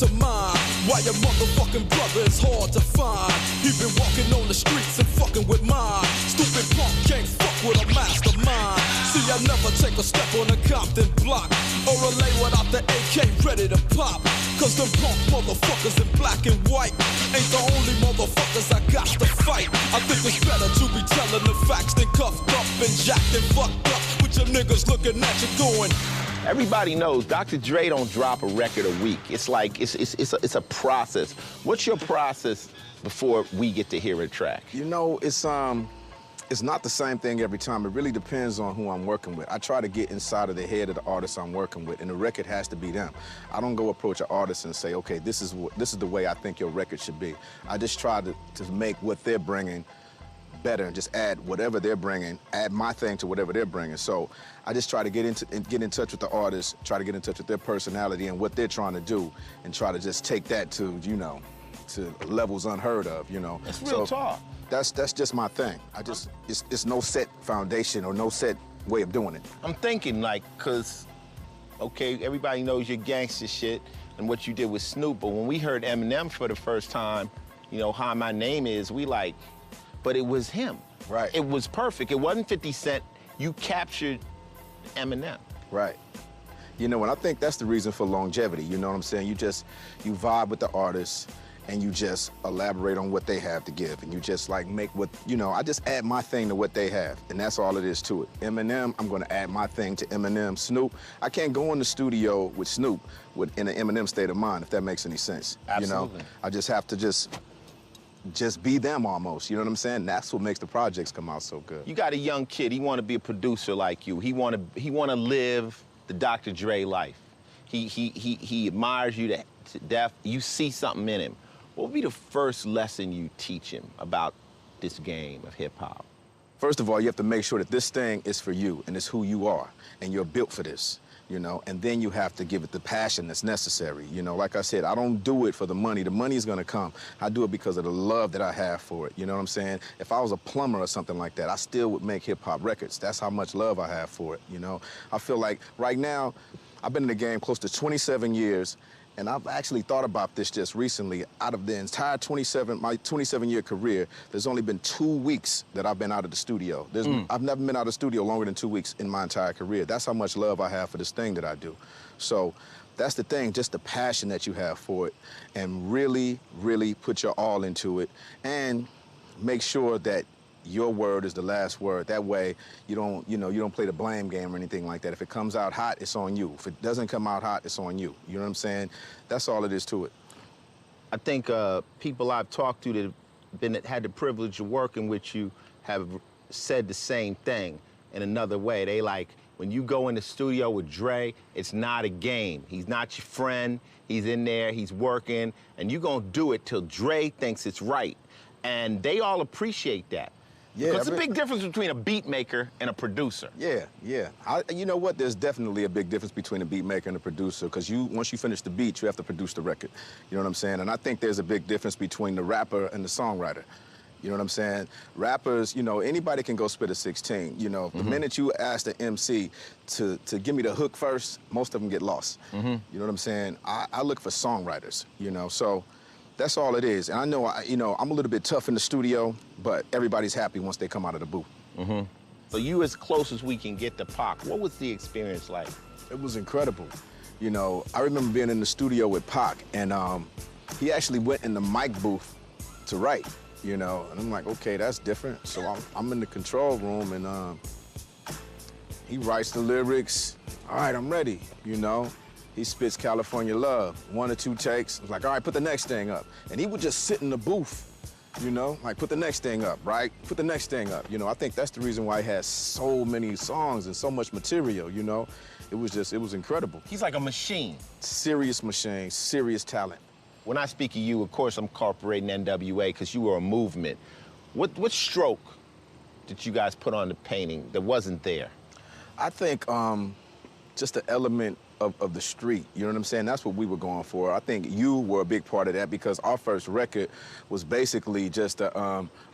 to mine. Why your motherfucking brother is hard to find. He been walking on the streets and fucking with mine. Stupid punk can't fuck with a mastermind. See, I never take a step on a Compton block or a lay without the AK ready to pop. Cause them punk motherfuckers in black and white ain't the only motherfuckers I got to fight. I think it's better to be telling the facts than cuffed up and jacked and fucked up with your niggas looking at you going. Everybody knows Dr. Dre don't drop a record a week. It's like, it's a process. What's your process before we get to hear a track? You know, it's not the same thing every time. It really depends on who I'm working with. I try to get inside of the head of the artist I'm working with, and the record has to be them. I don't go approach an artist and say, okay, this is the way I think your record should be. I just try to make what they're bringing better and just add whatever they're bringing, add my thing to whatever they're bringing. So I just try to get in touch with the artist, try to get in touch with their personality and what they're trying to do, and try to just take that to, you know, to levels unheard of, you know. That's real talk. That's just my thing. It's no set foundation or no set way of doing it. I'm thinking like, cause, okay, everybody knows your gangster shit and what you did with Snoop, but when we heard Eminem for the first time, you know, Hi, My Name Is, we like, but it was him. Right. It was perfect. It wasn't 50 Cent. You captured Eminem. Right. You know, and I think that's the reason for longevity, you know what I'm saying? You vibe with the artist, and you just elaborate on what they have to give, and you just like make what, you know, I just add my thing to what they have, and that's all it is to it. Eminem, I'm gonna add my thing to Eminem. Snoop, I can't go in the studio with Snoop in an Eminem state of mind, if that makes any sense. Absolutely. You know, I just have to just be them almost, you know what I'm saying? That's what makes the projects come out so good. You got a young kid, he wanna be a producer like you. He wanna live the Dr. Dre life. He admires you to death. You see something in him. What would be the first lesson you teach him about this game of hip-hop? First of all, you have to make sure that this thing is for you and it's who you are, and you're built for this, you know? And then you have to give it the passion that's necessary. You know, like I said, I don't do it for the money. The money is gonna come. I do it because of the love that I have for it, you know what I'm saying? If I was a plumber or something like that, I still would make hip-hop records. That's how much love I have for it, you know? I feel like right now, I've been in the game close to 27 years, and I've actually thought about this just recently. Out of the entire my 27-year career, there's only been 2 weeks that I've been out of the studio. I've never been out of the studio longer than 2 weeks in my entire career. That's how much love I have for this thing that I do. So that's the thing, just the passion that you have for it, and really, really put your all into it, and make sure that your word is the last word. That way, you don't play the blame game or anything like that. If it comes out hot, it's on you. If it doesn't come out hot, it's on you. You know what I'm saying? That's all it is to it. I think people I've talked to that had the privilege of working with you have said the same thing in another way. They like, when you go in the studio with Dre, it's not a game. He's not your friend. He's in there, he's working, and you're gonna do it till Dre thinks it's right. And they all appreciate that. Yeah, because it's a big difference between a beat maker and a producer. Yeah, yeah. You know what? There's definitely a big difference between a beat maker and a producer, because once you finish the beat, you have to produce the record. You know what I'm saying? And I think there's a big difference between the rapper and the songwriter. You know what I'm saying? Rappers, you know, anybody can go spit a 16. You know, the minute you ask the MC to give me the hook first, most of them get lost. You know what I'm saying? I look for songwriters, you know, so that's all it is. And I know, I'm a little bit tough in the studio, but everybody's happy once they come out of the booth. So you as close as we can get to Pac, what was the experience like? It was incredible. You know, I remember being in the studio with Pac, and he actually went in the mic booth to write, you know, and I'm like, okay, that's different. So I'm in the control room, and he writes the lyrics. All right, I'm ready, you know. He spits California Love, 1 or 2 takes. I was like, all right, put the next thing up. And he would just sit in the booth, you know, like, put the next thing up, right? Put the next thing up. You know, I think that's the reason why he has so many songs and so much material, you know? It was incredible. He's like a machine. Serious machine, serious talent. When I speak of you, of course, I'm incorporating NWA because you were a movement. What stroke did you guys put on the painting that wasn't there? I think, just the element of the street. You know what I'm saying? That's what we were going for. I think you were a big part of that because our first record was basically just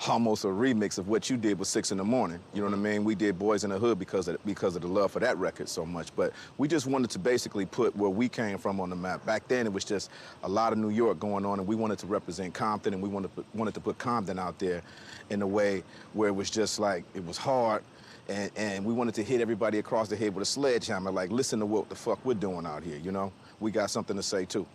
almost a remix of what you did with 6 in the Morning. You know what I mean? We did Boys in the Hood because of the love for that record so much. But we just wanted to basically put where we came from on the map. Back then, it was just a lot of New York going on, and we wanted to represent Compton, and we wanted to put Compton out there in a way where it was just like, it was hard, and we wanted to hit everybody across the head with a sledgehammer, like, listen to what the fuck we're doing out here, you know? We got something to say, too.